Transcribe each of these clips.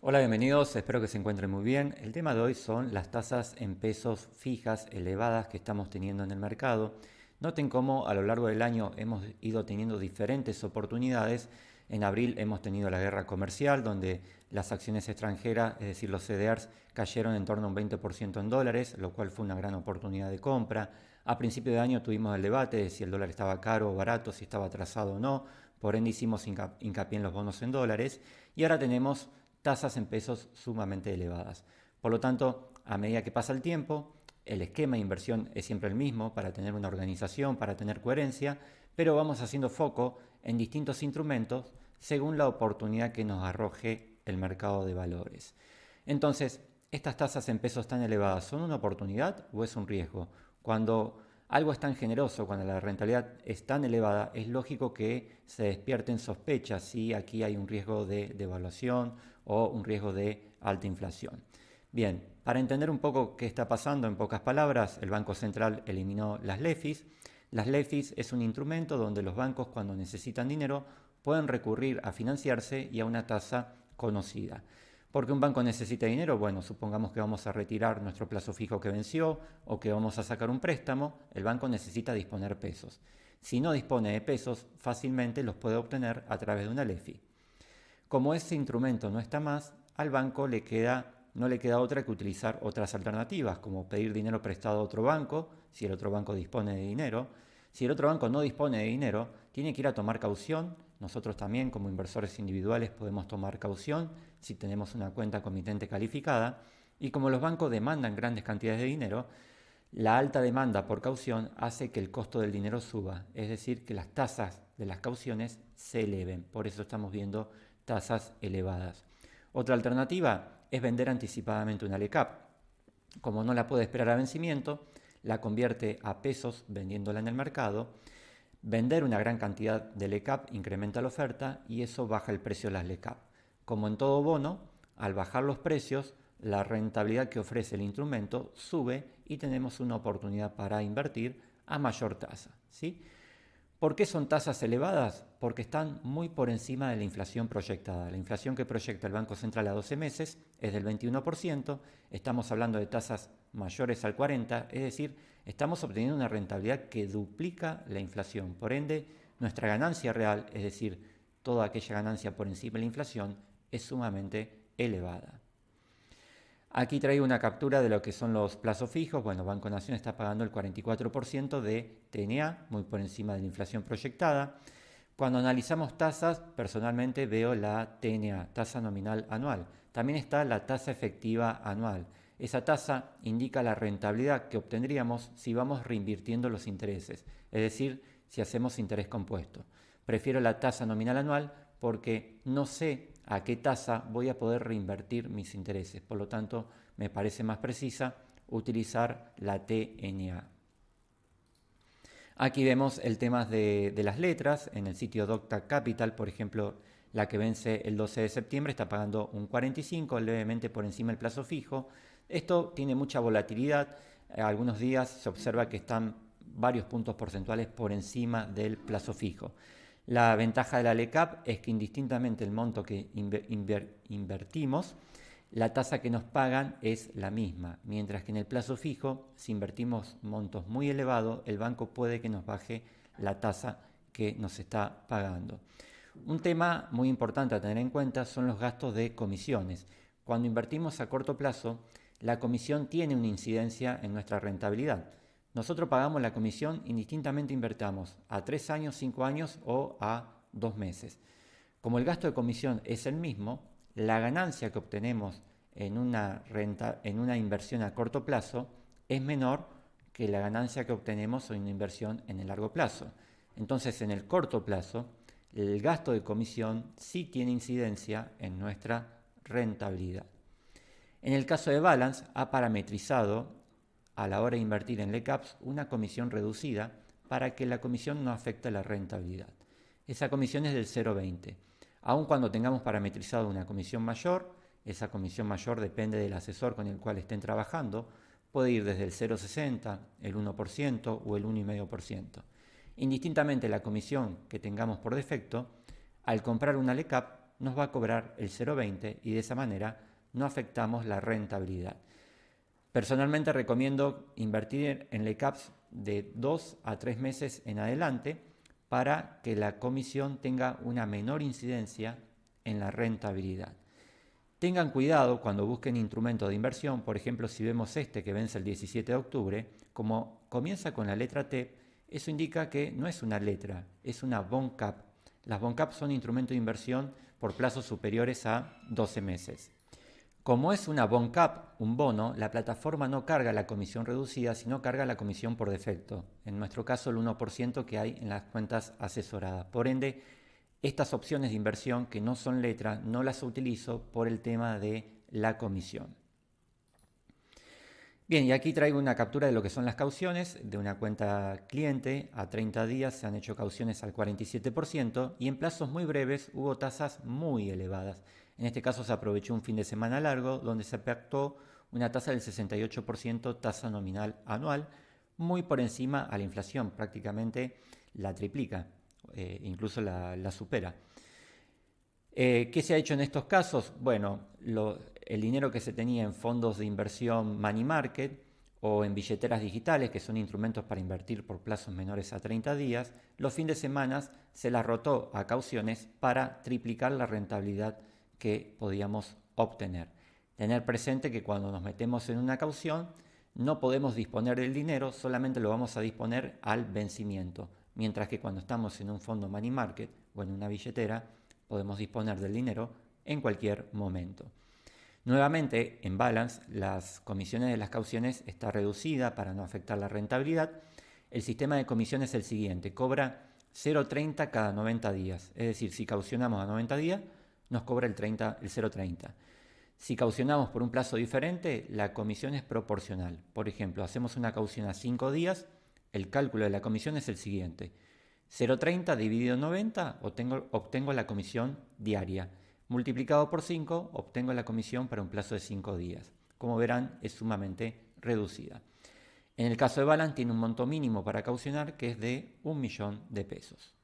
Hola, bienvenidos, espero que se encuentren muy bien. El tema de hoy son las tasas en pesos fijas elevadas que estamos teniendo en el mercado. Noten cómo a lo largo del año hemos ido teniendo diferentes oportunidades. En abril hemos tenido la guerra comercial, donde las acciones extranjeras, es decir, los CDRs, cayeron en torno a un 20% en dólares, lo cual fue una gran oportunidad de compra. A principio de año tuvimos el debate de si el dólar estaba caro o barato, si estaba atrasado o no. Por ende hicimos hincapié en los bonos en dólares. Y ahora tenemos tasas en pesos sumamente elevadas. Por lo tanto, a medida que pasa el tiempo, el esquema de inversión es siempre el mismo para tener una organización, para tener coherencia, pero vamos haciendo foco en distintos instrumentos según la oportunidad que nos arroje el mercado de valores. Entonces, ¿estas tasas en pesos tan elevadas son una oportunidad o es un riesgo? Cuando algo es tan generoso, cuando la rentabilidad es tan elevada, es lógico que se despierten sospechas si aquí hay un riesgo de devaluación o un riesgo de alta inflación. Bien, para entender un poco qué está pasando, en pocas palabras, el Banco Central eliminó las LEFIs. Las LEFIs es un instrumento donde los bancos, cuando necesitan dinero, pueden recurrir a financiarse y a una tasa conocida. ¿Por qué un banco necesita dinero? Bueno, supongamos que vamos a retirar nuestro plazo fijo que venció o que vamos a sacar un préstamo, el banco necesita disponer pesos. Si no dispone de pesos, fácilmente los puede obtener a través de una LEFI. Como ese instrumento no está más, al banco no le queda otra que utilizar otras alternativas, como pedir dinero prestado a otro banco, si el otro banco dispone de dinero. Si el otro banco no dispone de dinero, tiene que ir a tomar caución. Nosotros también, como inversores individuales, podemos tomar caución si tenemos una cuenta comitente calificada. Y como los bancos demandan grandes cantidades de dinero, la alta demanda por caución hace que el costo del dinero suba, es decir, que las tasas de las cauciones se eleven. Por eso estamos viendo tasas elevadas. Otra alternativa es vender anticipadamente una LECAP. Como no la puede esperar a vencimiento, la convierte a pesos vendiéndola en el mercado. Vender una gran cantidad de LECAP incrementa la oferta y eso baja el precio de las LECAP. Como en todo bono, al bajar los precios, la rentabilidad que ofrece el instrumento sube y tenemos una oportunidad para invertir a mayor tasa, ¿sí? ¿Por qué son tasas elevadas? Porque están muy por encima de la inflación proyectada. La inflación que proyecta el Banco Central a 12 meses es del 21%, estamos hablando de tasas mayores al 40%, es decir, estamos obteniendo una rentabilidad que duplica la inflación. Por ende, nuestra ganancia real, es decir, toda aquella ganancia por encima de la inflación, es sumamente elevada. Aquí traigo una captura de lo que son los plazos fijos. Bueno, Banco Nación está pagando el 44% de TNA, muy por encima de la inflación proyectada. Cuando analizamos tasas, personalmente veo la TNA, tasa nominal anual. También está la tasa efectiva anual. Esa tasa indica la rentabilidad que obtendríamos si vamos reinvirtiendo los intereses, es decir, si hacemos interés compuesto. Prefiero la tasa nominal anual porque no sé a qué tasa voy a poder reinvertir mis intereses. Por lo tanto, me parece más precisa utilizar la TNA. Aquí vemos el tema de las letras. En el sitio Docta Capital, por ejemplo, la que vence el 12 de septiembre está pagando un 45, levemente por encima del plazo fijo. Esto tiene mucha volatilidad. Algunos días se observa que están varios puntos porcentuales por encima del plazo fijo. La ventaja de la LECAP es que indistintamente el monto que invertimos, la tasa que nos pagan es la misma, mientras que en el plazo fijo, si invertimos montos muy elevados, el banco puede que nos baje la tasa que nos está pagando. Un tema muy importante a tener en cuenta son los gastos de comisiones. Cuando invertimos a corto plazo, la comisión tiene una incidencia en nuestra rentabilidad. Nosotros pagamos la comisión indistintamente invertamos a 3 años, 5 años o a 2 meses. Como el gasto de comisión es el mismo, la ganancia que obtenemos en una inversión a corto plazo es menor que la ganancia que obtenemos en una inversión en el largo plazo. Entonces, en el corto plazo, el gasto de comisión sí tiene incidencia en nuestra rentabilidad. En el caso de Balance, ha parametrizado a la hora de invertir en LECAPs una comisión reducida para que la comisión no afecte la rentabilidad. Esa comisión es del 0,20. Aun cuando tengamos parametrizado una comisión mayor, esa comisión mayor depende del asesor con el cual estén trabajando, puede ir desde el 0,60, el 1% o el 1,5%. Indistintamente la comisión que tengamos por defecto, al comprar una LECAP nos va a cobrar el 0,20 y de esa manera no afectamos la rentabilidad. Personalmente recomiendo invertir en LECAPs de 2 a 3 meses en adelante para que la comisión tenga una menor incidencia en la rentabilidad. Tengan cuidado cuando busquen instrumentos de inversión, por ejemplo, si vemos este que vence el 17 de octubre, como comienza con la letra T, eso indica que no es una letra, es una bond cap. Las bond cap son instrumentos de inversión por plazos superiores a 12 meses. Como es una bond cap, un bono, la plataforma no carga la comisión reducida, sino carga la comisión por defecto. En nuestro caso, el 1% que hay en las cuentas asesoradas. Por ende, estas opciones de inversión que no son letra, no las utilizo por el tema de la comisión. Bien, y aquí traigo una captura de lo que son las cauciones de una cuenta cliente. A 30 días se han hecho cauciones al 47% y en plazos muy breves hubo tasas muy elevadas. En este caso se aprovechó un fin de semana largo donde se pactó una tasa del 68% tasa nominal anual, muy por encima a la inflación, prácticamente la triplica, incluso la supera. ¿Qué se ha hecho en estos casos? Bueno, el dinero que se tenía en fondos de inversión money market o en billeteras digitales, que son instrumentos para invertir por plazos menores a 30 días, los fines de semana se las rotó a cauciones para triplicar la rentabilidad que podíamos obtener. Tener presente que cuando nos metemos en una caución no podemos disponer del dinero, solamente lo vamos a disponer al vencimiento, mientras que cuando estamos en un fondo money market o en una billetera podemos disponer del dinero en cualquier momento. Nuevamente, en Balance, las comisiones de las cauciones está reducida para no afectar la rentabilidad. El sistema de comisiones es el siguiente, cobra 0,30 cada 90 días, es decir, si caucionamos a 90 días, nos cobra el 0,30. Si caucionamos por un plazo diferente, la comisión es proporcional. Por ejemplo, hacemos una caución a 5 días, el cálculo de la comisión es el siguiente. 0,30 dividido en 90, obtengo la comisión diaria. Multiplicado por 5, obtengo la comisión para un plazo de 5 días. Como verán, es sumamente reducida. En el caso de Balance, tiene un monto mínimo para caucionar que es de 1 millón de pesos.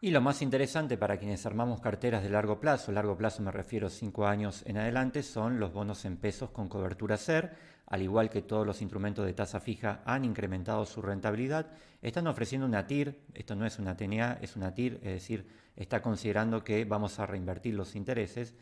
Y lo más interesante para quienes armamos carteras de largo plazo me refiero a 5 años en adelante, son los bonos en pesos con cobertura SER. Al igual que todos los instrumentos de tasa fija han incrementado su rentabilidad, están ofreciendo una TIR, esto no es una TNA, es una TIR, es decir, está considerando que vamos a reinvertir los intereses,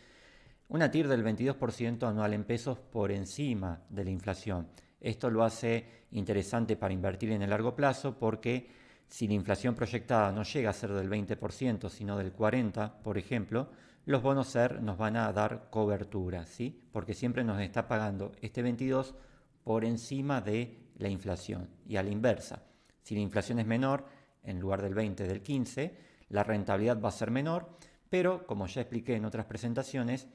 una TIR del 22% anual en pesos por encima de la inflación. Esto lo hace interesante para invertir en el largo plazo porque si la inflación proyectada no llega a ser del 20%, sino del 40%, por ejemplo, los bonos SER nos van a dar cobertura, ¿sí? Porque siempre nos está pagando este 22 por encima de la inflación. Y a la inversa, si la inflación es menor, en lugar del 20, del 15, la rentabilidad va a ser menor, pero como ya expliqué en otras presentaciones,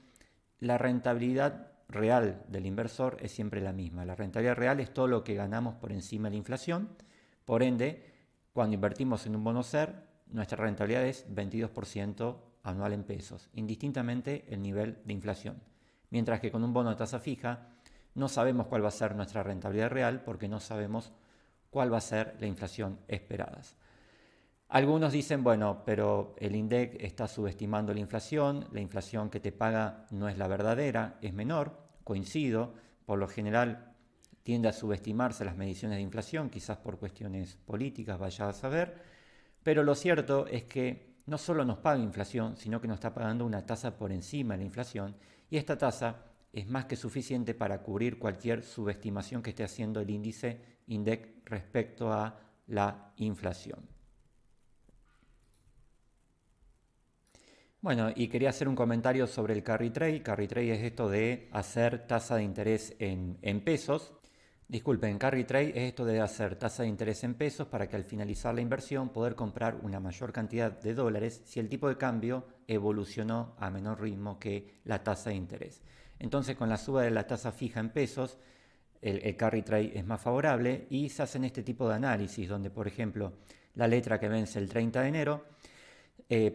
la rentabilidad real del inversor es siempre la misma. La rentabilidad real es todo lo que ganamos por encima de la inflación, por ende, cuando invertimos en un bono SER, nuestra rentabilidad es 22% anual en pesos, indistintamente el nivel de inflación. Mientras que con un bono de tasa fija no sabemos cuál va a ser nuestra rentabilidad real porque no sabemos cuál va a ser la inflación esperada. Algunos dicen, bueno, pero el INDEC está subestimando la inflación que te paga no es la verdadera, es menor, coincido, por lo general tiende a subestimarse las mediciones de inflación, quizás por cuestiones políticas, vaya a saber, pero lo cierto es que no solo nos paga inflación, sino que nos está pagando una tasa por encima de la inflación, y esta tasa es más que suficiente para cubrir cualquier subestimación que esté haciendo el índice INDEC respecto a la inflación. Bueno, y quería hacer un comentario sobre el carry trade. Carry trade es esto de hacer tasa de interés en pesos. Disculpen, carry trade es esto de hacer tasa de interés en pesos para que al finalizar la inversión poder comprar una mayor cantidad de dólares si el tipo de cambio evolucionó a menor ritmo que la tasa de interés. Entonces, con la suba de la tasa fija en pesos, el carry trade es más favorable y se hacen este tipo de análisis donde, por ejemplo, la letra que vence el 30 de enero,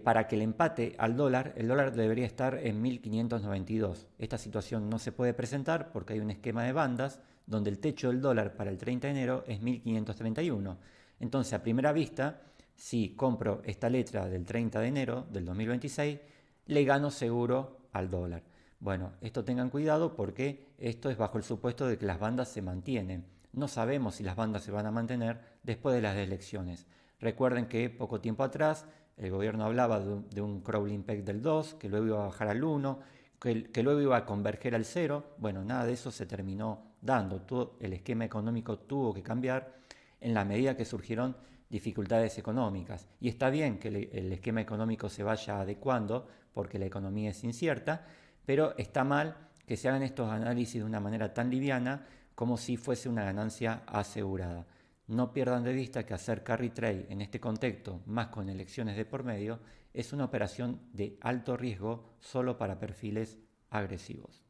para que el empate al dólar, el dólar debería estar en 1592. Esta situación no se puede presentar porque hay un esquema de bandas donde el techo del dólar para el 30 de enero es 1531. Entonces, a primera vista, si compro esta letra del 30 de enero del 2026, le gano seguro al dólar. Bueno, esto tengan cuidado porque esto es bajo el supuesto de que las bandas se mantienen. No sabemos si las bandas se van a mantener después de las elecciones. Recuerden que poco tiempo atrás el gobierno hablaba de un crawling peg del 2, que luego iba a bajar al 1, que luego iba a converger al 0. Bueno, nada de eso se terminó dando. Todo el esquema económico tuvo que cambiar en la medida que surgieron dificultades económicas. Y está bien que el esquema económico se vaya adecuando porque la economía es incierta, pero está mal que se hagan estos análisis de una manera tan liviana como si fuese una ganancia asegurada. No pierdan de vista que hacer carry trade en este contexto, más con elecciones de por medio, es una operación de alto riesgo solo para perfiles agresivos.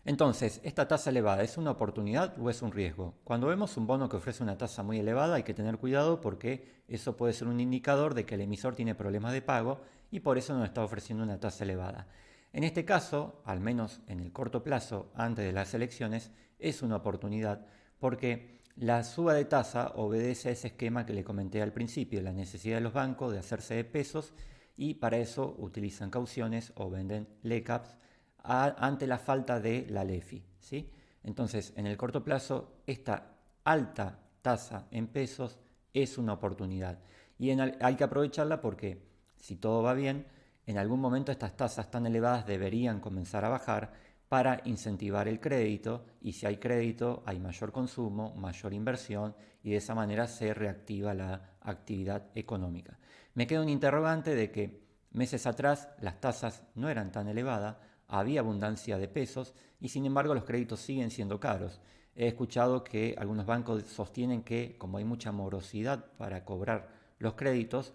Entonces, ¿esta tasa elevada es una oportunidad o es un riesgo? Cuando vemos un bono que ofrece una tasa muy elevada hay que tener cuidado porque eso puede ser un indicador de que el emisor tiene problemas de pago y por eso nos está ofreciendo una tasa elevada. En este caso, al menos en el corto plazo, antes de las elecciones, es una oportunidad porque la suba de tasa obedece a ese esquema que le comenté al principio, la necesidad de los bancos de hacerse de pesos y para eso utilizan cauciones o venden LECAPs ante la falta de la LEFI, ¿sí? Entonces, en el corto plazo, esta alta tasa en pesos es una oportunidad y hay que aprovecharla porque si todo va bien, en algún momento estas tasas tan elevadas deberían comenzar a bajar para incentivar el crédito y si hay crédito hay mayor consumo, mayor inversión y de esa manera se reactiva la actividad económica. Me queda un interrogante de que meses atrás las tasas no eran tan elevadas, había abundancia de pesos y sin embargo los créditos siguen siendo caros. He escuchado que algunos bancos sostienen que como hay mucha morosidad para cobrar los créditos,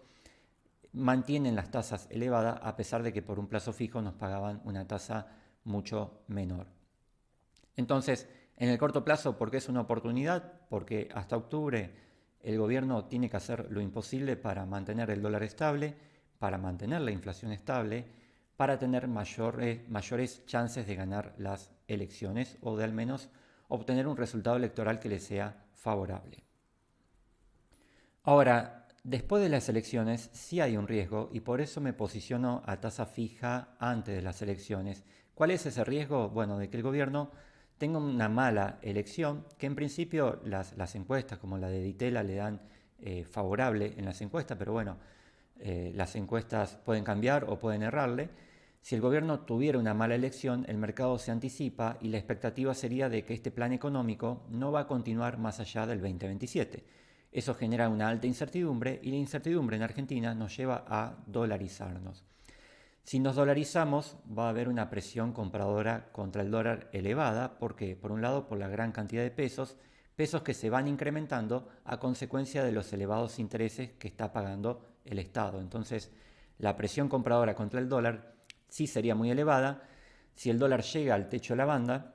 mantienen las tasas elevadas a pesar de que por un plazo fijo nos pagaban una tasa mucho menor. Entonces, en el corto plazo, ¿por qué es una oportunidad? Porque hasta octubre el gobierno tiene que hacer lo imposible para mantener el dólar estable, para mantener la inflación estable, para tener mayores chances de ganar las elecciones o de al menos obtener un resultado electoral que le sea favorable. Ahora, después de las elecciones sí hay un riesgo y por eso me posiciono a tasa fija antes de las elecciones. ¿Cuál es ese riesgo? Bueno, de que el gobierno tenga una mala elección, que en principio las encuestas como la de Ditela le dan favorable en las encuestas, pero bueno, las encuestas pueden cambiar o pueden errarle. Si el gobierno tuviera una mala elección, el mercado se anticipa y la expectativa sería de que este plan económico no va a continuar más allá del 2027. Eso genera una alta incertidumbre y la incertidumbre en Argentina nos lleva a dolarizarnos. Si nos dolarizamos va a haber una presión compradora contra el dólar elevada, porque por un lado por la gran cantidad de pesos, pesos que se van incrementando a consecuencia de los elevados intereses que está pagando el Estado. Entonces la presión compradora contra el dólar sí sería muy elevada. Si el dólar llega al techo de la banda,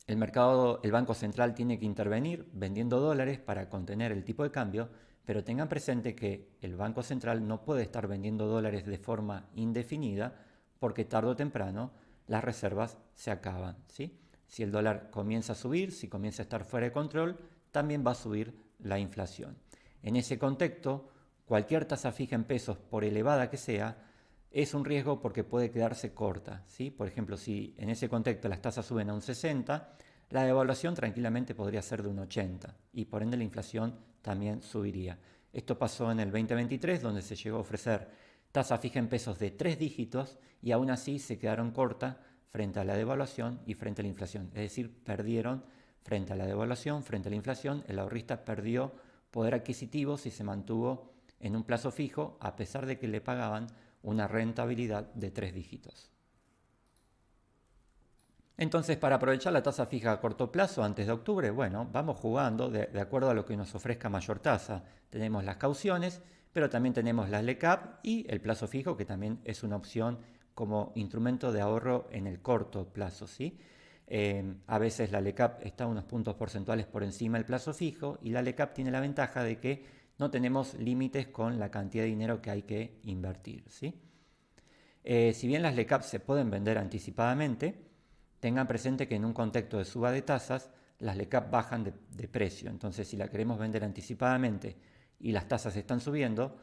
el Banco Central tiene que intervenir vendiendo dólares para contener el tipo de cambio, pero tengan presente que el Banco Central no puede estar vendiendo dólares de forma indefinida porque tarde o temprano las reservas se acaban, ¿sí? Si el dólar comienza a subir, si comienza a estar fuera de control, también va a subir la inflación. En ese contexto, cualquier tasa fija en pesos, por elevada que sea, es un riesgo porque puede quedarse corta, ¿sí? Por ejemplo, si en ese contexto las tasas suben a un 60, la devaluación tranquilamente podría ser de un 80 y por ende la inflación también subiría. Esto pasó en el 2023 donde se llegó a ofrecer tasa fija en pesos de 3 dígitos y aún así se quedaron cortas frente a la devaluación y frente a la inflación. Es decir, perdieron frente a la devaluación, frente a la inflación, el ahorrista perdió poder adquisitivo si se mantuvo en un plazo fijo a pesar de que le pagaban una rentabilidad de 3 dígitos. Entonces, para aprovechar la tasa fija a corto plazo antes de octubre, bueno, vamos jugando de acuerdo a lo que nos ofrezca mayor tasa. Tenemos las cauciones, pero también tenemos las LECAP y el plazo fijo, que también es una opción como instrumento de ahorro en el corto plazo, ¿sí? A veces la LECAP está unos puntos porcentuales por encima del plazo fijo y la LECAP tiene la ventaja de que no tenemos límites con la cantidad de dinero que hay que invertir, ¿sí? Si bien las LECAP se pueden vender anticipadamente, tengan presente que en un contexto de suba de tasas, las LECAP bajan de precio. Entonces, si la queremos vender anticipadamente y las tasas están subiendo,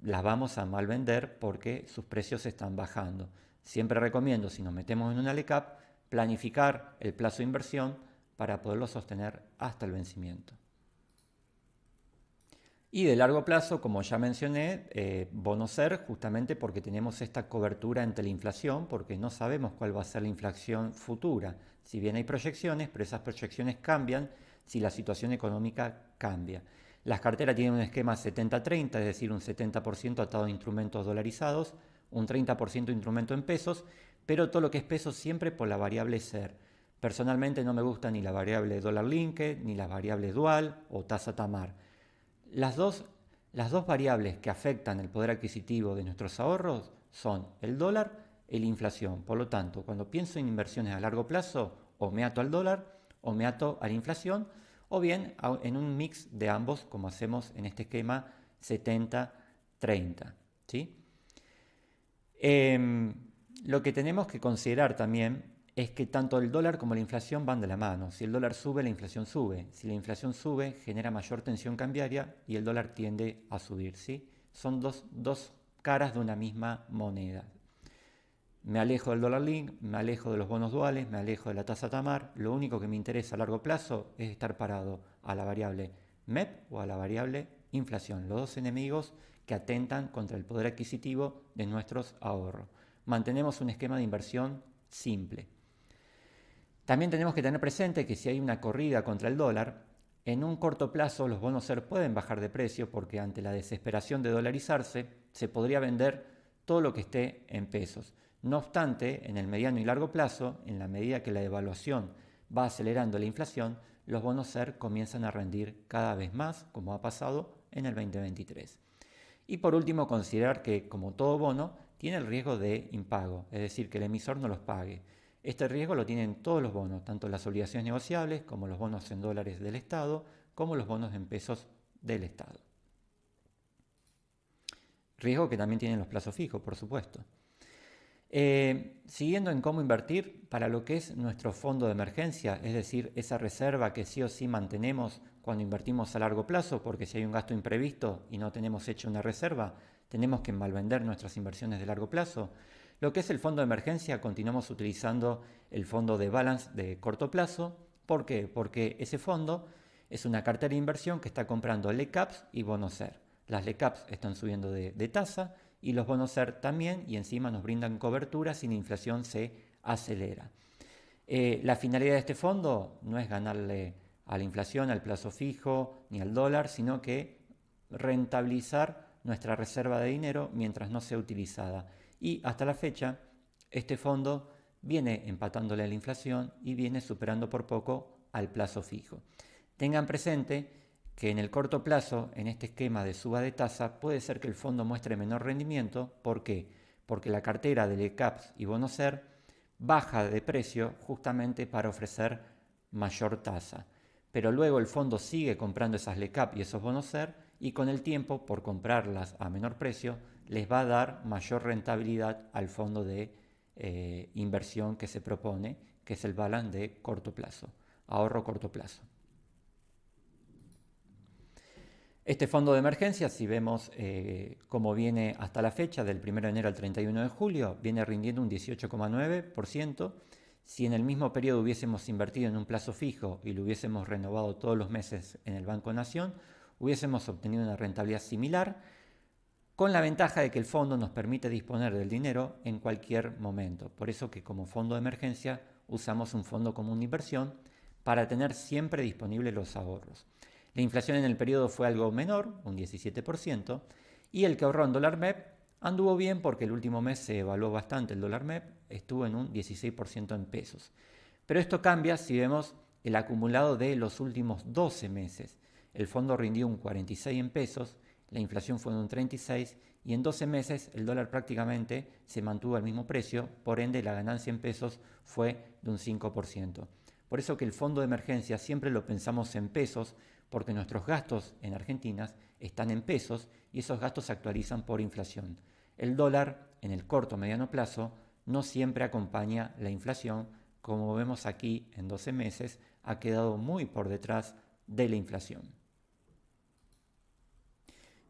las vamos a mal vender porque sus precios están bajando. Siempre recomiendo, si nos metemos en una LECAP, planificar el plazo de inversión para poderlo sostener hasta el vencimiento. Y de largo plazo, como ya mencioné, bono SER, justamente porque tenemos esta cobertura ante la inflación, porque no sabemos cuál va a ser la inflación futura. Si bien hay proyecciones, pero esas proyecciones cambian si la situación económica cambia. Las carteras tienen un esquema 70-30, es decir, un 70% atado a instrumentos dolarizados, un 30% instrumento en pesos, pero todo lo que es pesos siempre por la variable SER. Personalmente no me gusta ni la variable dólar linked, ni las variables dual o tasa TAMAR. Las dos variables que afectan el poder adquisitivo de nuestros ahorros son el dólar y la inflación. Por lo tanto, cuando pienso en inversiones a largo plazo, o me ato al dólar o me ato a la inflación, o bien en un mix de ambos, como hacemos en este esquema 70-30. ¿Sí? Lo que tenemos que considerar también es que tanto el dólar como la inflación van de la mano. Si el dólar sube, la inflación sube. Si la inflación sube, genera mayor tensión cambiaria y el dólar tiende a subir. ¿Sí? Son dos caras de una misma moneda. Me alejo del dólar link, me alejo de los bonos duales, me alejo de la tasa TAMAR. Lo único que me interesa a largo plazo es estar parado a la variable MEP o a la variable inflación. Los dos enemigos que atentan contra el poder adquisitivo de nuestros ahorros. Mantenemos un esquema de inversión simple. También tenemos que tener presente que si hay una corrida contra el dólar, en un corto plazo los bonos SER pueden bajar de precio porque ante la desesperación de dolarizarse se podría vender todo lo que esté en pesos. No obstante, en el mediano y largo plazo, en la medida que la devaluación va acelerando la inflación, los bonos SER comienzan a rendir cada vez más, como ha pasado en el 2023. Y por último, considerar que, como todo bono, tiene el riesgo de impago, es decir, que el emisor no los pague. Este riesgo lo tienen todos los bonos, tanto las obligaciones negociables como los bonos en dólares del Estado, como los bonos en pesos del Estado. Riesgo que también tienen los plazos fijos, por supuesto. Siguiendo en cómo invertir para lo que es nuestro fondo de emergencia, es decir, esa reserva que sí o sí mantenemos cuando invertimos a largo plazo, porque si hay un gasto imprevisto y no tenemos hecho una reserva, tenemos que malvender nuestras inversiones de largo plazo. Lo que es el fondo de emergencia, continuamos utilizando el fondo de balance de corto plazo. ¿Por qué? Porque ese fondo es una cartera de inversión que está comprando LECAPs y bonos SER. Las LECAPs están subiendo de tasa y los bonos SER también, y encima nos brindan cobertura si la inflación se acelera. La finalidad de este fondo no es ganarle a la inflación, al plazo fijo ni al dólar, sino que rentabilizar nuestra reserva de dinero mientras no sea utilizada. Y hasta la fecha, este fondo viene empatándole a la inflación y viene superando por poco al plazo fijo. Tengan presente que en el corto plazo, en este esquema de suba de tasa, puede ser que el fondo muestre menor rendimiento. ¿Por qué? Porque la cartera de LECAPs y bonos SER baja de precio justamente para ofrecer mayor tasa. Pero luego el fondo sigue comprando esas LECAP y esos bonos SER y con el tiempo, por comprarlas a menor precio, les va a dar mayor rentabilidad al fondo de inversión que se propone, que es el balance de corto plazo, ahorro corto plazo. Este fondo de emergencia, si vemos cómo viene hasta la fecha, del 1 de enero al 31 de julio, viene rindiendo un 18,9%. Si en el mismo periodo hubiésemos invertido en un plazo fijo y lo hubiésemos renovado todos los meses en el Banco Nación, hubiésemos obtenido una rentabilidad similar, con la ventaja de que el fondo nos permite disponer del dinero en cualquier momento. Por eso que como fondo de emergencia usamos un fondo común de inversión para tener siempre disponibles los ahorros. La inflación en el periodo fue algo menor, un 17%, y el que ahorró en dólar MEP anduvo bien porque el último mes se evaluó bastante el dólar MEP, estuvo en un 16% en pesos. Pero esto cambia si vemos el acumulado de los últimos 12 meses. El fondo rindió un 46 en pesos, la inflación fue de un 36 y en 12 meses el dólar prácticamente se mantuvo al mismo precio, por ende la ganancia en pesos fue de un 5%. Por eso que el fondo de emergencia siempre lo pensamos en pesos, porque nuestros gastos en Argentina están en pesos y esos gastos se actualizan por inflación. El dólar en el corto o mediano plazo no siempre acompaña la inflación, como vemos aquí en 12 meses ha quedado muy por detrás de la inflación.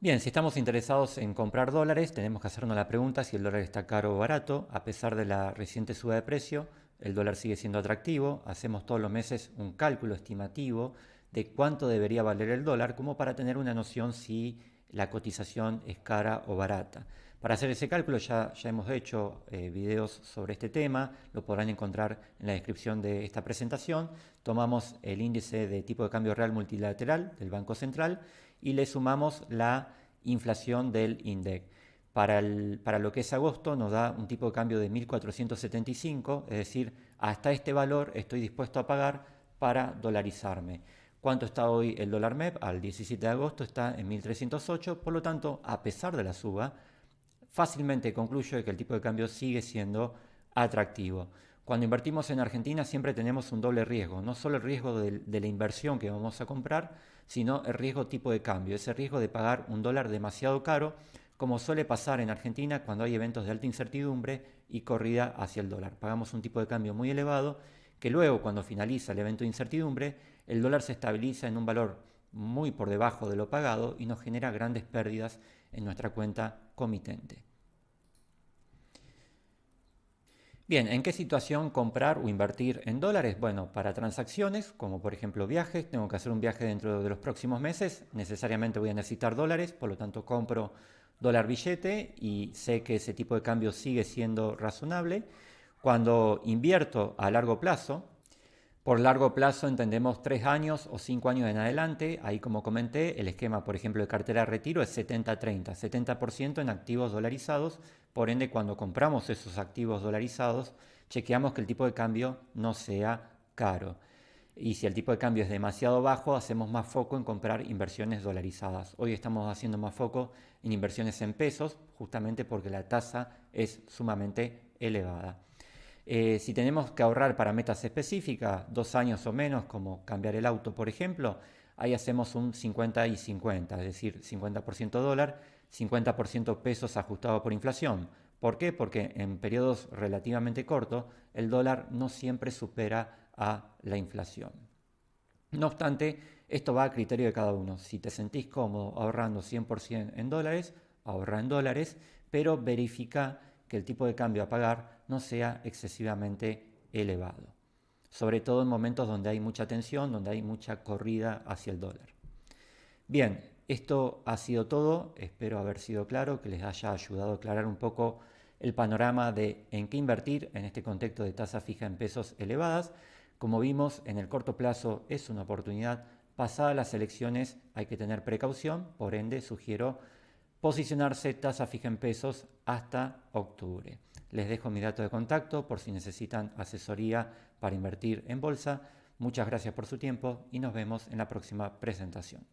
Bien, si estamos interesados en comprar dólares, tenemos que hacernos la pregunta si el dólar está caro o barato. A pesar de la reciente suba de precio, el dólar sigue siendo atractivo. Hacemos todos los meses un cálculo estimativo de cuánto debería valer el dólar, como para tener una noción si la cotización es cara o barata. Para hacer ese cálculo ya hemos hecho videos sobre este tema, lo podrán encontrar en la descripción de esta presentación. Tomamos el índice de tipo de cambio real multilateral del Banco Central y le sumamos la inflación del INDEC. Para lo que es agosto nos da un tipo de cambio de 1.475, es decir, hasta este valor estoy dispuesto a pagar para dolarizarme. ¿Cuánto está hoy el dólar MEP? Al 17 de agosto está en 1.308, por lo tanto, a pesar de la suba, fácilmente concluyo que el tipo de cambio sigue siendo atractivo. Cuando invertimos en Argentina siempre tenemos un doble riesgo, no solo el riesgo de la inversión que vamos a comprar, sino el riesgo tipo de cambio, ese riesgo de pagar un dólar demasiado caro, como suele pasar en Argentina cuando hay eventos de alta incertidumbre y corrida hacia el dólar. Pagamos un tipo de cambio muy elevado que luego, cuando finaliza el evento de incertidumbre, el dólar se estabiliza en un valor muy por debajo de lo pagado y nos genera grandes pérdidas en nuestra cuenta comitente. Bien, ¿en qué situación comprar o invertir en dólares? Bueno, para transacciones, como por ejemplo viajes, tengo que hacer un viaje dentro de los próximos meses, necesariamente voy a necesitar dólares, por lo tanto compro dólar billete y sé que ese tipo de cambio sigue siendo razonable. Cuando invierto a largo plazo, por largo plazo entendemos 3 años o 5 años en adelante. Ahí, como comenté, el esquema, por ejemplo, de cartera de retiro es 70-30, 70% en activos dolarizados. Por ende, cuando compramos esos activos dolarizados, chequeamos que el tipo de cambio no sea caro. Y si el tipo de cambio es demasiado bajo, hacemos más foco en comprar inversiones dolarizadas. Hoy estamos haciendo más foco en inversiones en pesos, justamente porque la tasa es sumamente elevada. Si tenemos que ahorrar para metas específicas, 2 años o menos, como cambiar el auto, por ejemplo, ahí hacemos un 50 y 50, es decir, 50% dólar, 50% pesos ajustado por inflación. ¿Por qué? Porque en periodos relativamente cortos el dólar no siempre supera a la inflación. No obstante, esto va a criterio de cada uno. Si te sentís cómodo ahorrando 100% en dólares, ahorra en dólares, pero verifica que el tipo de cambio a pagar no sea excesivamente elevado. Sobre todo en momentos donde hay mucha tensión, donde hay mucha corrida hacia el dólar. Bien, esto ha sido todo. Espero haber sido claro, que les haya ayudado a aclarar un poco el panorama de en qué invertir en este contexto de tasa fija en pesos elevadas. Como vimos, en el corto plazo es una oportunidad. Pasadas las elecciones hay que tener precaución, por ende sugiero posicionarse tasa fija en pesos hasta octubre. Les dejo mi dato de contacto por si necesitan asesoría para invertir en bolsa. Muchas gracias por su tiempo y nos vemos en la próxima presentación.